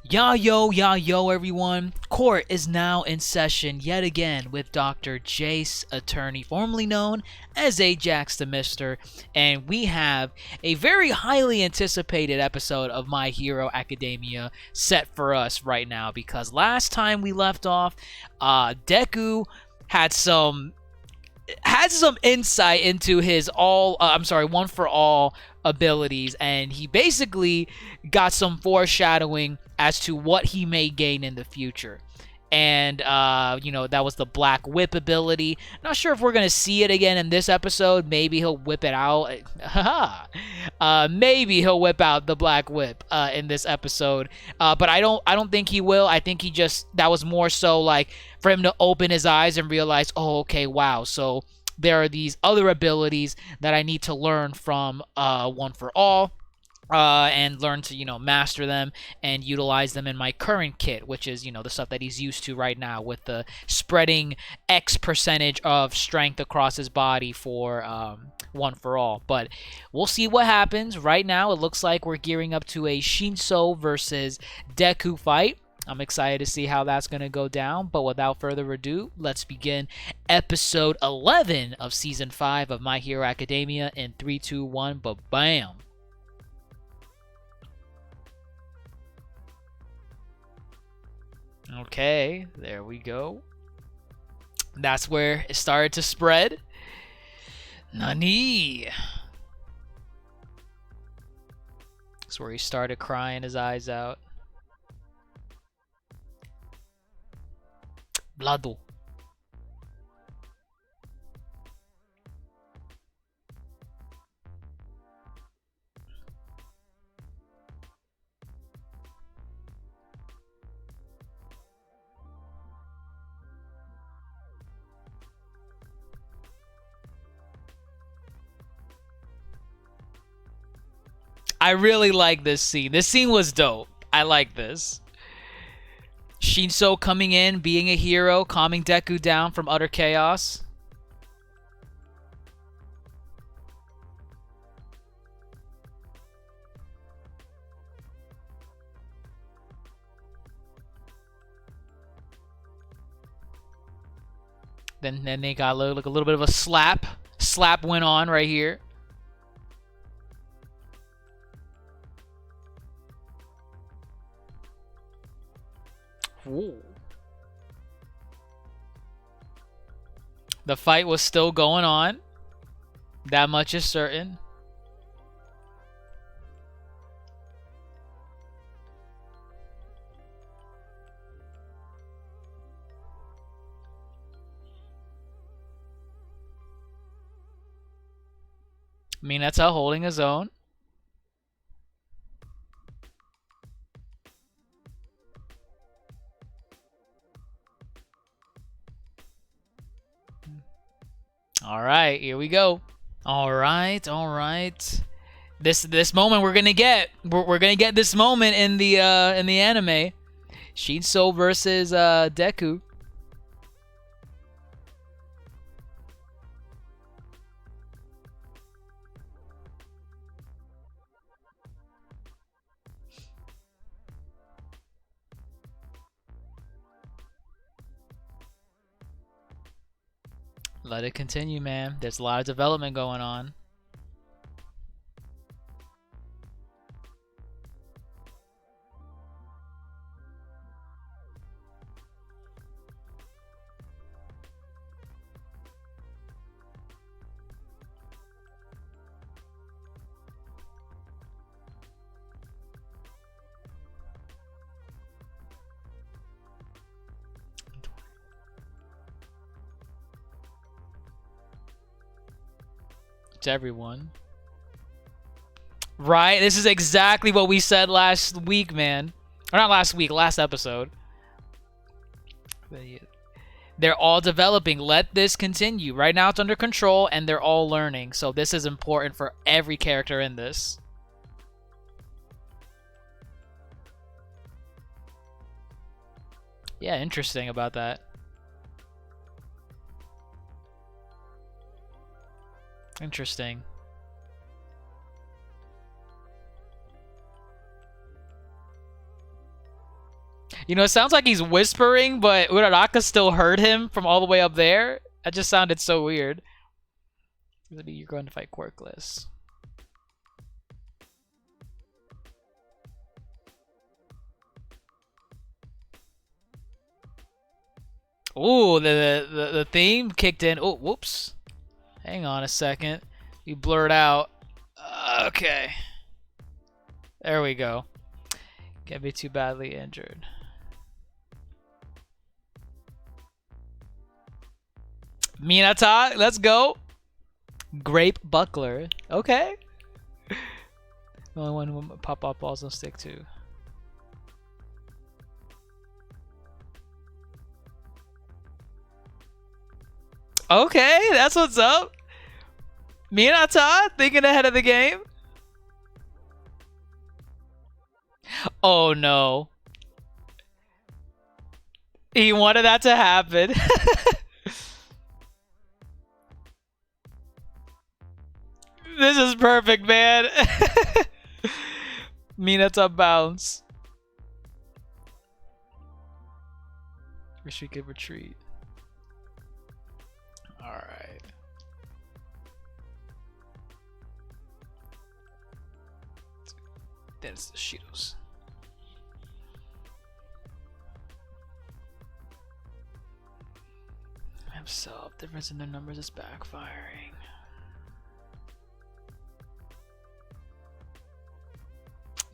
Yo, everyone. Court is now in session yet again with Dr. JaceAttorney, formerly known as Ajax the Mister, and we have a very highly anticipated episode of My Hero Academia set for us right now, because last time we left off, DEKU had some insight into his one for all abilities, and he basically got some foreshadowing as to what he may gain in the future. And that was the Black Whip ability. Not sure if we're gonna see it again in this episode. Maybe he'll whip it out. Maybe he'll whip out the Black Whip in this episode. But I don't think he will. I think that was more so like for him to open his eyes and realize, oh, okay, wow. So there are these other abilities that I need to learn from One for All. And learn to, master them and utilize them in my current kit, which is, the stuff that he's used to right now with the spreading X percentage of strength across his body for One for All. But we'll see what happens. Right now, it looks like we're gearing up to a SHINSO versus DEKU fight. I'm excited to see how that's going to go down, but without further ado, let's begin episode 11 of Season 5 of My Hero Academia in 3, 2, 1, ba-bam! Okay, there we go. That's where it started to spread. Nani? That's where he started crying his eyes out. Blado. I really like this scene. This scene was dope. I like this. Shinso coming in, being a hero, calming DEKU down from utter chaos. Then they got a little bit of a slap. Slap went on right here. Ooh. The fight was still going on. That much is certain. Minato holding his own. All right, here we go. All right. This moment we're gonna get. We're gonna get this moment in the anime. Shinso versus DEKU. Let it continue, man. There's a lot of development going on. To everyone. Right? This is exactly what we said last week, man. Or not last week, last episode. They're all developing. Let this continue. Right now it's under control and they're all learning. So this is important for every character in this. Yeah, interesting about that. Interesting. You know, it sounds like he's whispering, but Uraraka still heard him from all the way up there. That just sounded so weird. You're going to fight Quirkless. Ooh, the theme kicked in. Oh, whoops. Hang on a second. You blurred out. Okay. There we go. Can't be too badly injured. Minata, let's go. Grape Buckler. Okay. The only one who pop-up balls don't stick to. Okay, that's what's up. Minata thinking ahead of the game. Oh no. He wanted that to happen. This is perfect, man. Minata bounce. Wish we could retreat. Alright. Then it's the Shidos. I'm so difference in their numbers is backfiring.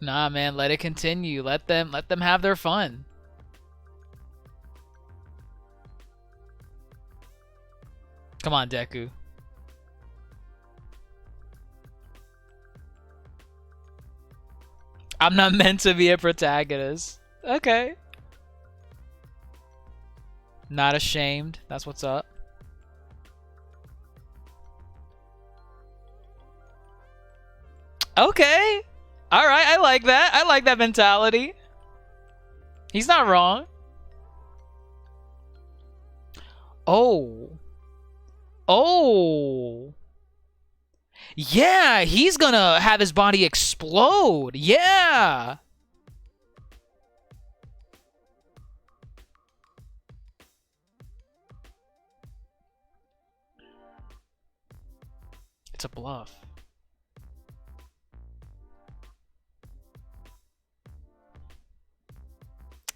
Nah, man, let it continue. Let them have their fun. Come on, Deku. I'm not meant to be a protagonist. Okay. Not ashamed. That's what's up. Okay. All right, I like that. I like that mentality. He's not wrong. Oh. Oh. Yeah, he's gonna have his body explode. Yeah. It's a bluff.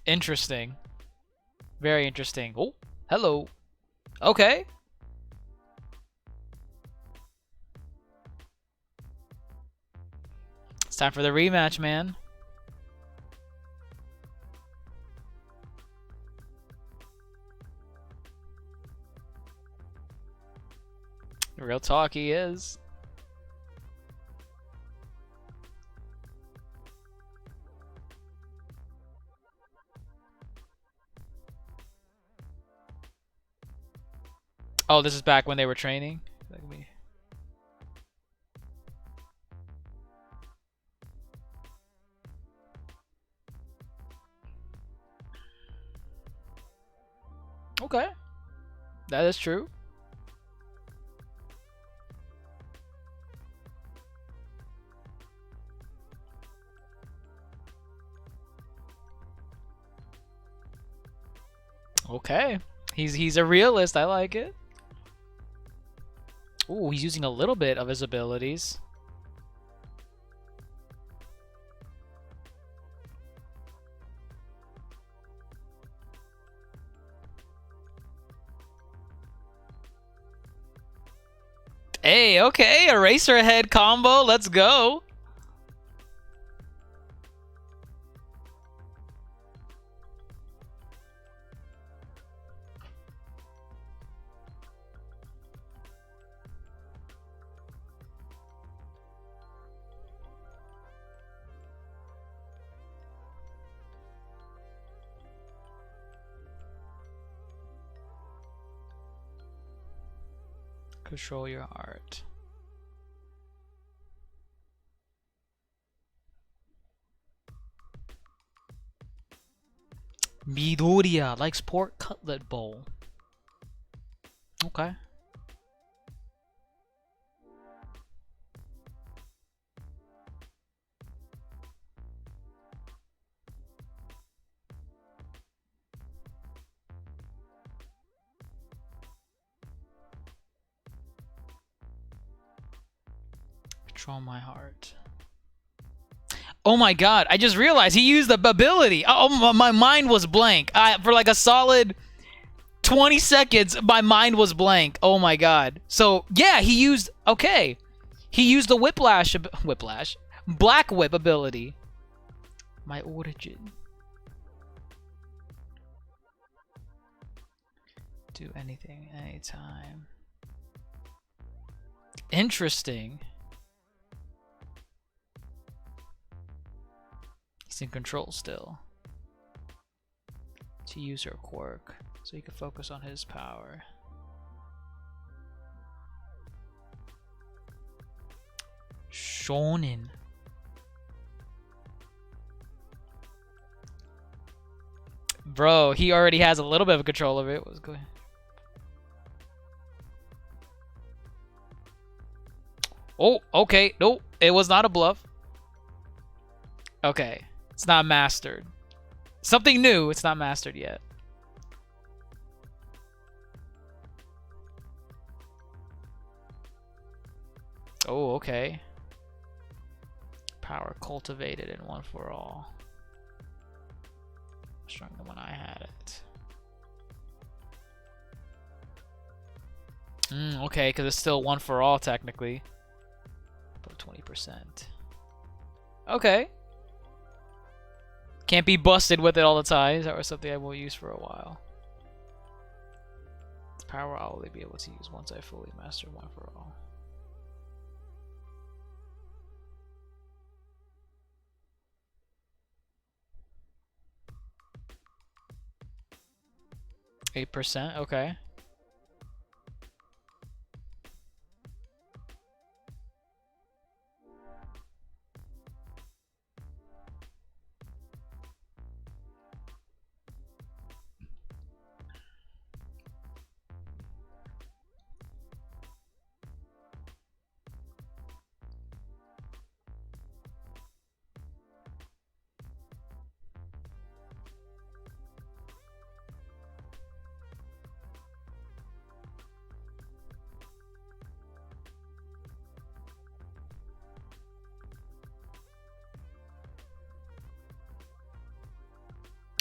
Interesting. Very interesting. Oh, hello. Okay. It's time for the rematch, man. Real talk, he is. Oh, this is back when they were training? Like me. Okay. That is true. Okay. He's a realist. I like it. Ooh, he's using a little bit of his abilities. Hey, okay, Eraser Head combo. Let's go. Control your heart. Midoriya likes pork cutlet bowl. Okay. Control my heart. Oh my god, I just realized he used the ability. Oh, my mind was blank. For like a solid 20 seconds, my mind was blank. Oh my god. So, yeah, he used... Okay. He used the Black Whip ability. My origin. Do anything, anytime. Interesting. He's in control still. To use her quirk, so he can focus on his power. Shonen. Bro, he already has a little bit of control of it. What's going? Oh, okay. Nope. It was not a bluff. Okay. It's not mastered. Something new. It's not mastered yet. Oh, okay. Power cultivated in one for all. Stronger than when I had it. Okay, because it's still one for all technically. About 20%. Okay. Can't be busted with it all the time. That was something I will use for a while. This power I'll only be able to use once I fully master one for all. %, okay.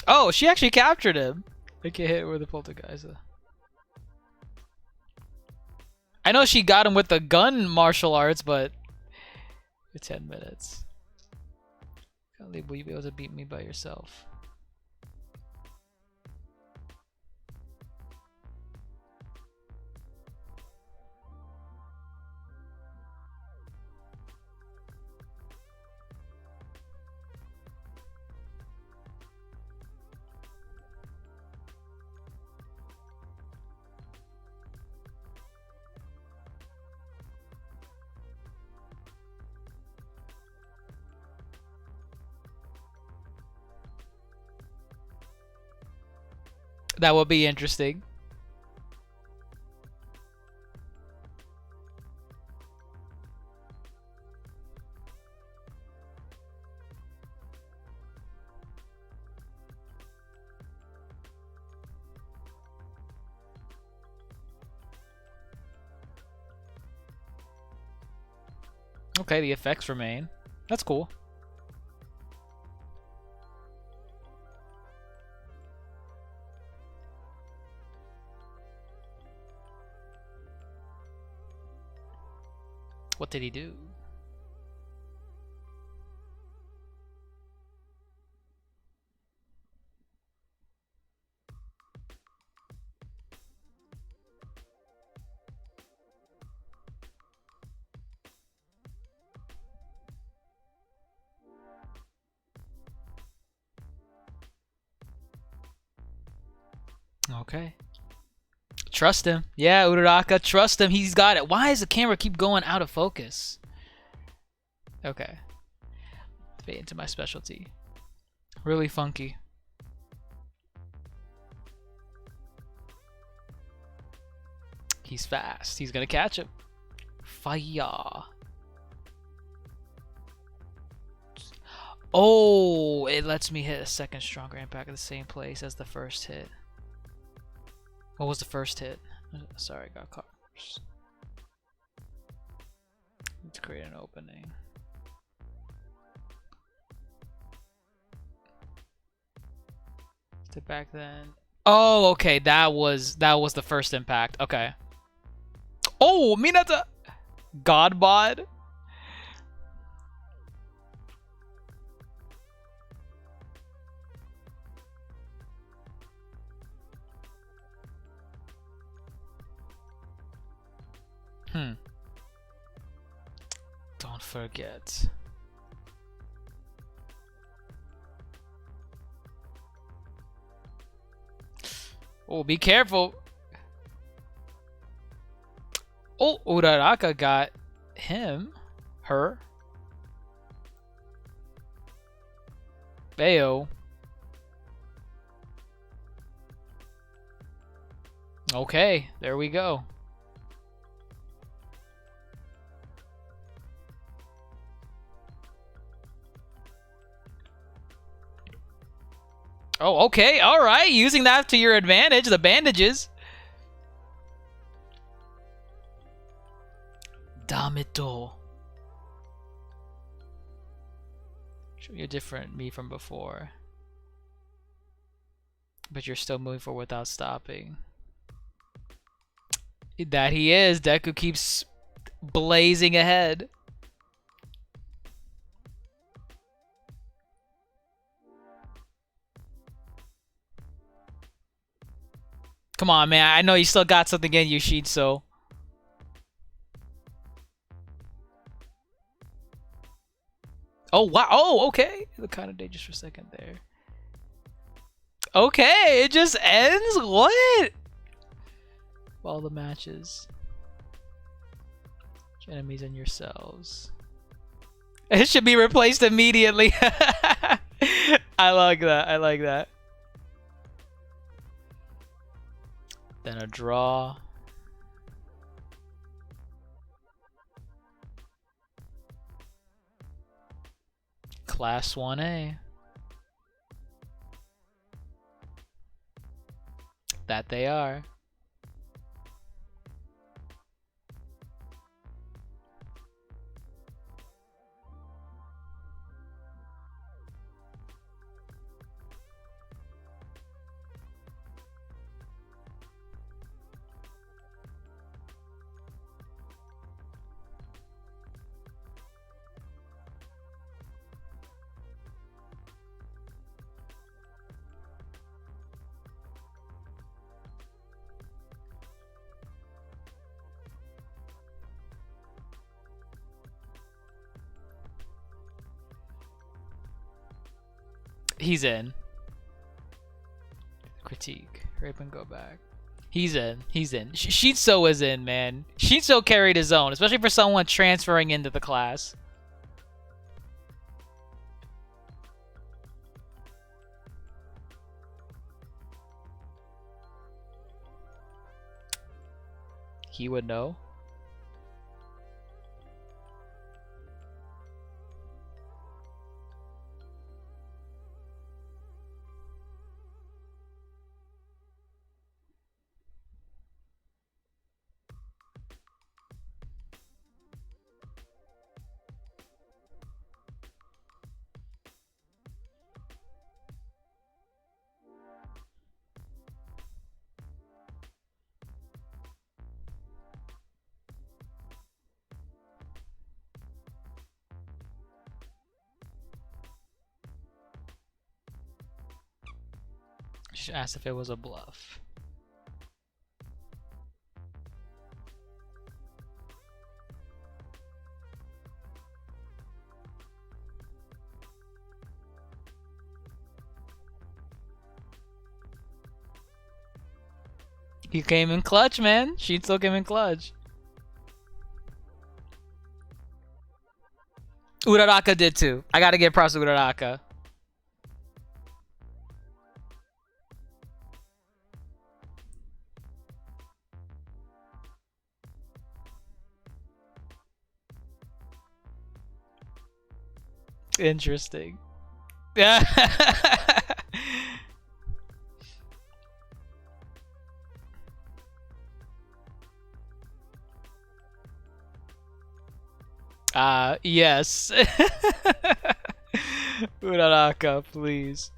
Oh, she actually captured him. I can't hit with the poltergeist. I know she got him with the gun martial arts, but for 10 minutes. Will you be able to beat me by yourself? That would be interesting. Okay, the effects remain. That's cool. What did he do? Okay. Trust him. Yeah, Uraraka, trust him. He's got it. Why does the camera keep going out of focus? Okay. Fade into my specialty. Really funky. He's fast. He's gonna catch him. Fire. Oh, it lets me hit a second stronger impact at the same place as the first hit. What was the first hit? Sorry, I got caught. Let's create an opening. Step back then. Oh, okay. That was the first impact. Okay. Oh, Minata. God bod. Don't forget. Oh, be careful. Oh, Uraraka got him. Her. Bayo. Okay, there we go. Oh, okay, all right. Using that to your advantage, the bandages. Damito. Show you a different me from before. But you're still moving forward without stopping. That he is. Deku keeps blazing ahead. Come on, man. I know you still got something in you, SHINSO. Oh, wow. Oh, okay. It looked kind of dangerous for a second there. Okay, it just ends? What? All the matches. Your enemies and yourselves. It should be replaced immediately. I like that. I like that. Then a draw. Class 1A. That they are. He's in. Critique. Rape and go back. He's in. He's in. SHINSO is in, man. SHINSO carried his own, especially for someone transferring into the class. He would know. She asked if it was a bluff. He came in clutch, man. SHINSO came in clutch. Uraraka did too. I gotta give props to Uraraka. Interesting. Yeah. Yes. Uraraka, please.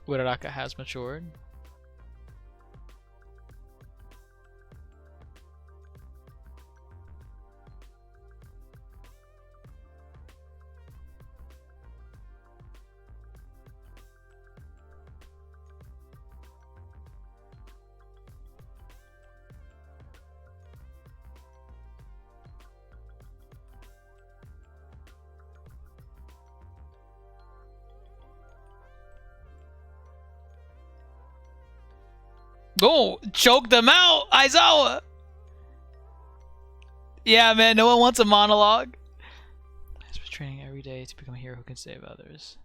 Uraraka has matured. Oh, choke them out, Aizawa. Yeah, man, no one wants a monologue. I've been training every day to become a hero who can save others.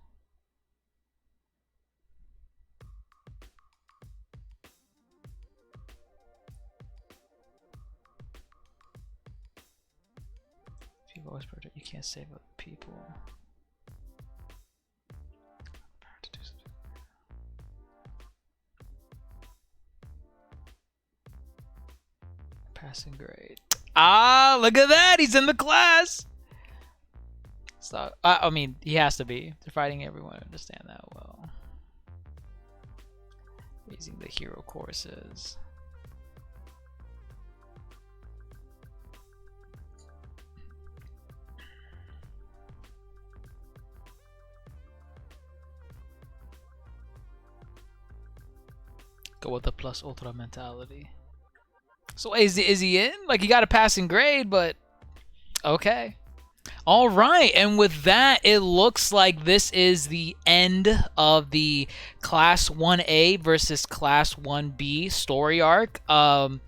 People always project you can't save other people. Passing grade. Ah, look at that! He's in the class! So, I mean, he has to be. They're fighting everyone. I understand that well. Raising the hero courses. Go with the plus ultra mentality. So is he in? Like, he got a passing grade, but okay. All right, and with that, it looks like this is the end of the Class 1A versus Class 1B story arc. I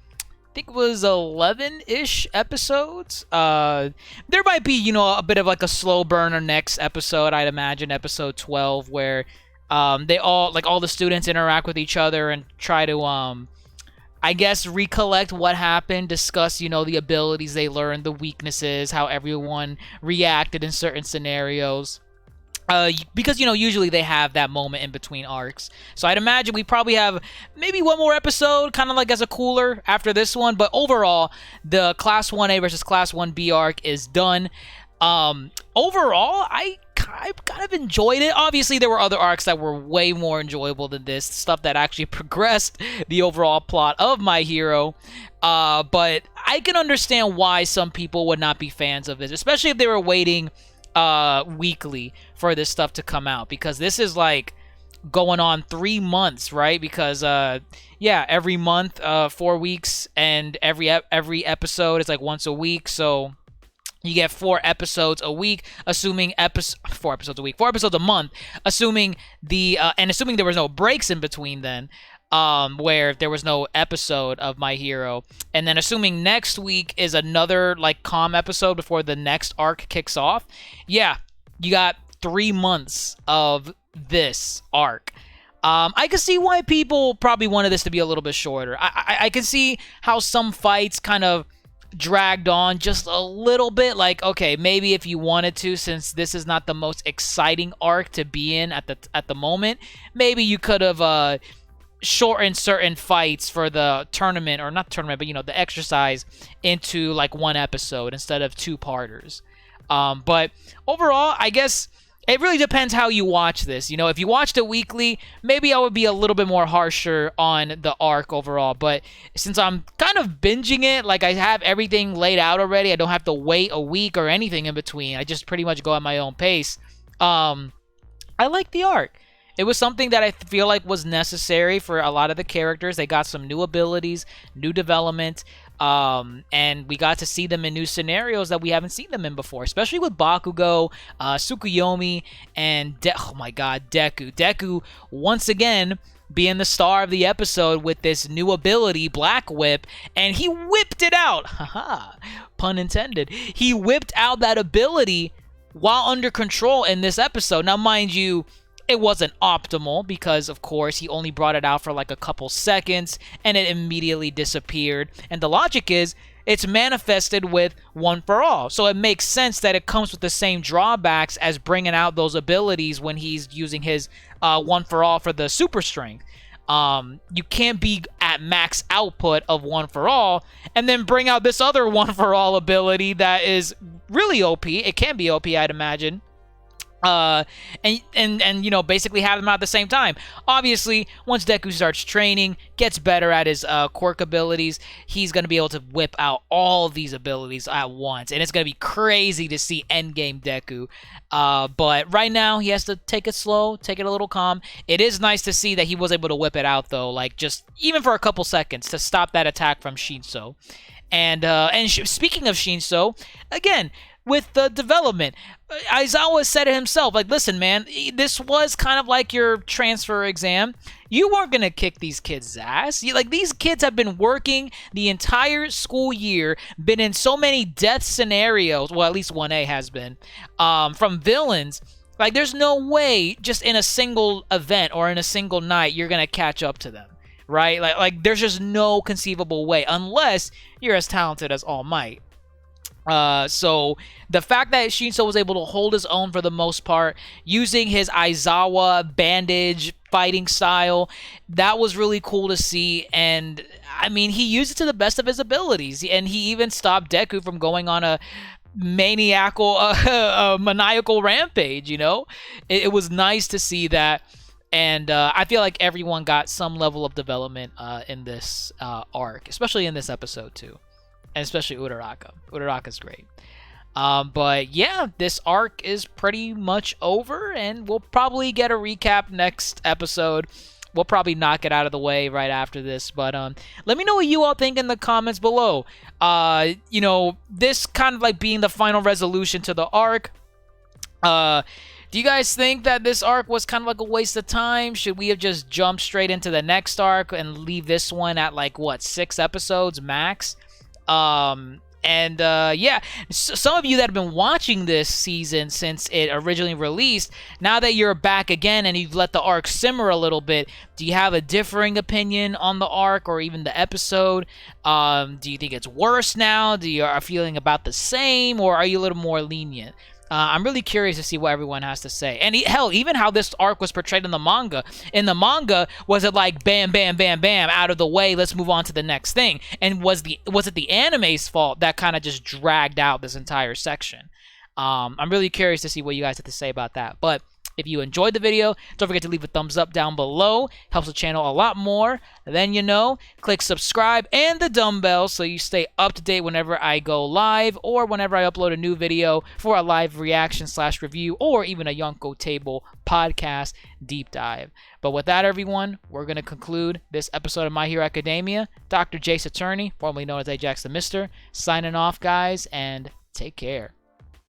think it was 11-ish episodes. There might be, you know, a bit of like a slow burner next episode, I'd imagine, episode 12, where they all the students interact with each other and try to I guess recollect what happened, discuss, you know, the abilities they learned, the weaknesses, how everyone reacted in certain scenarios. Because, you know, usually they have that moment in between arcs. So I'd imagine we probably have maybe one more episode, kind of like as a cooler after this one. But overall, the Class 1A versus Class 1B arc is done. Overall, I kind of enjoyed it. Obviously, there were other arcs that were way more enjoyable than this. Stuff that actually progressed the overall plot of My Hero. But I can understand why some people would not be fans of this, especially if they were waiting weekly for this stuff to come out, because this is like going on 3 months, right? Because yeah, every month, 4 weeks, and every episode is like once a week, so you get 4 episodes a week, assuming 4 episodes a week, 4 episodes a month, assuming assuming there was no breaks in between then, where there was no episode of My Hero, and then assuming next week is another like calm episode before the next arc kicks off. Yeah, you got 3 months of this arc. I can see why people probably wanted this to be a little bit shorter. I can see how some fights kind of dragged on just a little bit. Like, okay, maybe if you wanted to, since this is not the most exciting arc to be in at the moment, maybe you could have shortened certain fights for the tournament, or not tournament, but, you know, the exercise, into like 1 episode instead of 2-parters. But overall, I guess it really depends how you watch this. You know, if you watched it weekly, maybe I would be a little bit more harsher on the arc overall. But since I'm kind of binging it, like I have everything laid out already, I don't have to wait a week or anything in between. I just pretty much go at my own pace. I like the arc. It was something that I feel like was necessary for a lot of the characters. They got some new abilities, new development, and we got to see them in new scenarios that we haven't seen them in before, especially with Bakugo, Tsukuyomi, and oh my god, Deku. Deku, once again, being the star of the episode with this new ability, Black Whip, and he whipped it out. Haha, pun intended. He whipped out that ability while under control in this episode. Now, mind you, it wasn't optimal because, of course, he only brought it out for like a couple seconds and it immediately disappeared. And the logic is it's manifested with One for All. So it makes sense that it comes with the same drawbacks as bringing out those abilities when he's using his One for All for the super strength. You can't be at max output of One For All and then bring out this other One For All ability that is really OP. It can be OP, I'd imagine. And you know, basically have them out at the same time. Obviously, once Deku starts training, gets better at his quirk abilities, he's going to be able to whip out all of these abilities at once, and it's going to be crazy to see endgame Deku. But right now, he has to take it slow, take it a little calm. It is nice to see that he was able to whip it out, though, like just even for a couple seconds to stop that attack from Shinso. And speaking of Shinso, again, with the development, Aizawa said it himself, like, listen, man, this was kind of like your transfer exam. You weren't going to kick these kids' ass. Like, these kids have been working the entire school year, been in so many death scenarios, well, at least 1A has been, from villains. Like, there's no way just in a single event or in a single night you're going to catch up to them. Right? Like there's just no conceivable way unless you're as talented as All Might. So the fact that Shinso was able to hold his own for the most part, using his Aizawa bandage fighting style, that was really cool to see. And I mean, he used it to the best of his abilities, and he even stopped Deku from going on a maniacal rampage. You know, it was nice to see that. And I feel like everyone got some level of development in this arc, especially in this episode too, and especially Uraraka. Uraraka's great. But yeah, this arc is pretty much over, and we'll probably get a recap next episode. We'll probably knock it out of the way right after this. But let me know what you all think in the comments below. You know, this kind of like being the final resolution to the arc. Do you guys think that this arc was kind of like a waste of time? Should we have just jumped straight into the next arc and leave this one at like, what, 6 episodes max? Yeah, some of you that have been watching this season since it originally released, now that you're back again and you've let the arc simmer a little bit, do you have a differing opinion on the arc or even the episode? Do you think it's worse now? Do you are feeling about the same, or are you a little more lenient? I'm really curious to see what everyone has to say. And hell, even how this arc was portrayed in the manga. In the manga, was it like bam, bam, bam, bam, out of the way, let's move on to the next thing? And was it the anime's fault that kind of just dragged out this entire section? I'm really curious to see what you guys have to say about that. But if you enjoyed the video, don't forget to leave a thumbs up down below. Helps the channel a lot more than you know. Click subscribe and the dumbbell so you stay up to date whenever I go live or whenever I upload a new video for a live reaction / review or even a Yonko Table podcast deep dive. But with that, everyone, we're going to conclude this episode of My Hero Academia. DrJaceAttorney, formerly known as Ajax the Mister, signing off, guys, and take care.